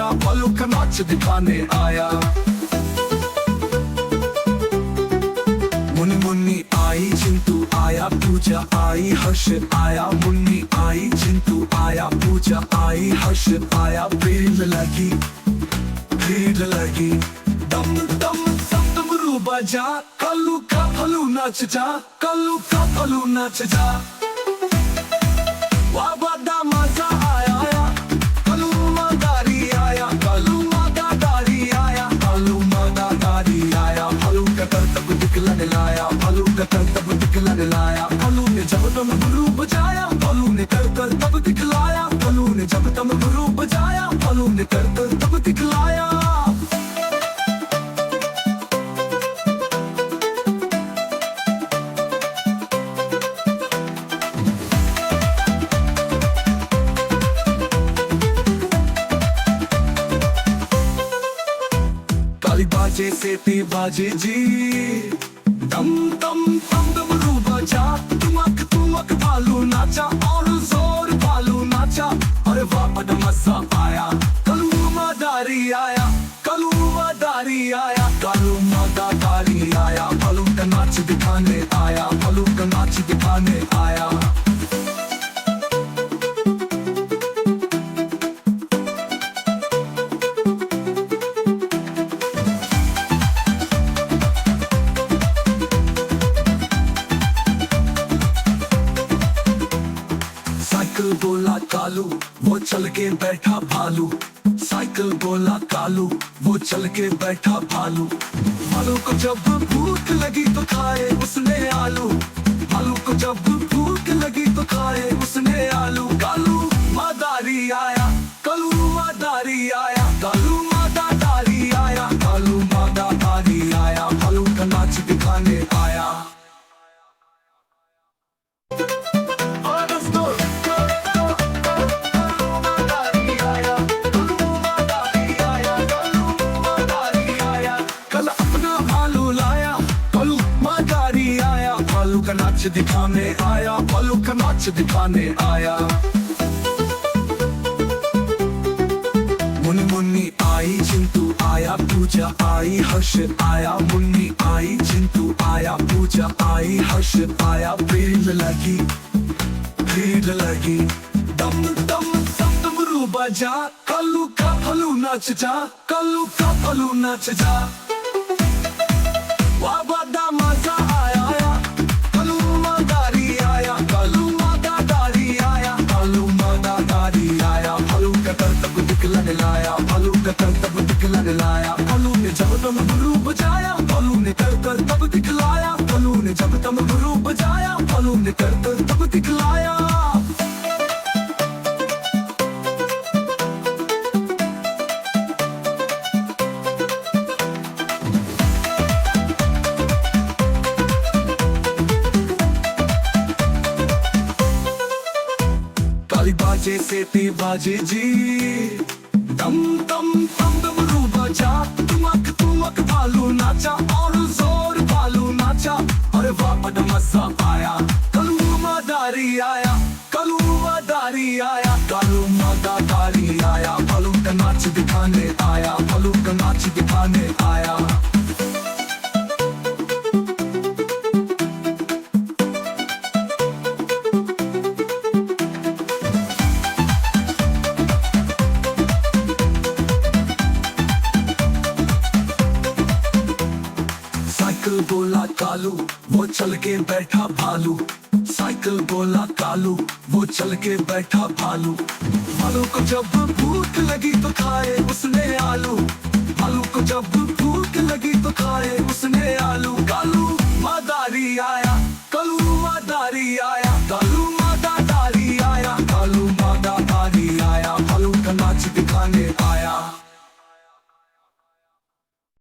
आया, भालू का नाच दिखाने आया। मुन्नी मुन्नी आई, चिंटू आया, पूजा आई, हर्ष आया। मुन्नी आई, चिंटू आया, पूजा आई, हर्ष आया। भीड़ लगी, भीड़ लगी, दम दम दम डमरू बजा, कल्लू का भालू नाच जा, कल्लू का भालू नाच जा। वाह बड़ा मजा आया, कल्लू मदारी आया, कल्लू मदारी आया, कल्लू मदारी आया। भालू का करतब दिखलाने लाया, भालू का करतब दिखलाने लाया। भालू ने जब डमरू बजाया, भालू ने कर तब दिखलाया। भालू ने जब डमरू बजाया, भालू ने कर तब दिखलाया। ताली बाजे सीटी बाजे जी, दम दम दम डमरू बजा, तुमक भालू नाचा और जोर भालू नाचा। अरे वाह बड़ा मजा आया, कल्लू मदारी आया, कल्लू मदारी आया, कल्लू मदारी आया। भालू का नाच दिखाने आया, भालू का नाच दिखाने आया। साइकिल बोला कालू, वो चल के बैठा भालू। साइकिल बोला कालू, वो चल के बैठा भालू। भालू को जब भूख लगी तो खाए उसने आलू, भालू को जब भूख लगी तो खाए उसने आलू। कालू मदारी आया, कालू मदारी आया, कालू मदारी आया, कालू मदारी आया। भालू का नाच दिखाने आया। भालू का नाच दिखाने आया, भालू का नाच दिखाने आया। मुन्नी मुन्नी आई, चिंटू आया, पूजा आई, हर्ष आया। मुन्नी आई, चिंटू आया, पूजा आई, हर्ष आया। भीड़ लगी, भीड़ लगी, दम दम दम डमरू बजा, कल्लू का भालू नाच जा, कल्लू का भालू नाच जा। वाह बड़ा मजा आया, लाया। भालू का करतब दिखलाने लाया, भालू ने जब डमरू बजाया, भालू ने कर तब दिखलाया। भालू ने जब डमरू बजाया, भालू ने कर तब दिखलाया। ताली बाजे सीटी बाजे जी, दम दम दम डमरू बजा, तुमक भालू नाचा और जोर भालू नाचा। अरे वाह बड़ा मजा आया, कल्लू मदारी आया, कल्लू मदारी आया, कल्लू मदारी आया। भालू का नाच दिखाने आया, भालू का नाच दिखाने आया। साइकिल बोला कालू, वो चल के बैठा भालू। साइकिल बोला कालू, वो चल के बैठा भालू। भालू को जब भूख लगी तो खाए उसने आलू, भालू को जब भूख लगी तो खाए उसने आलू। कालू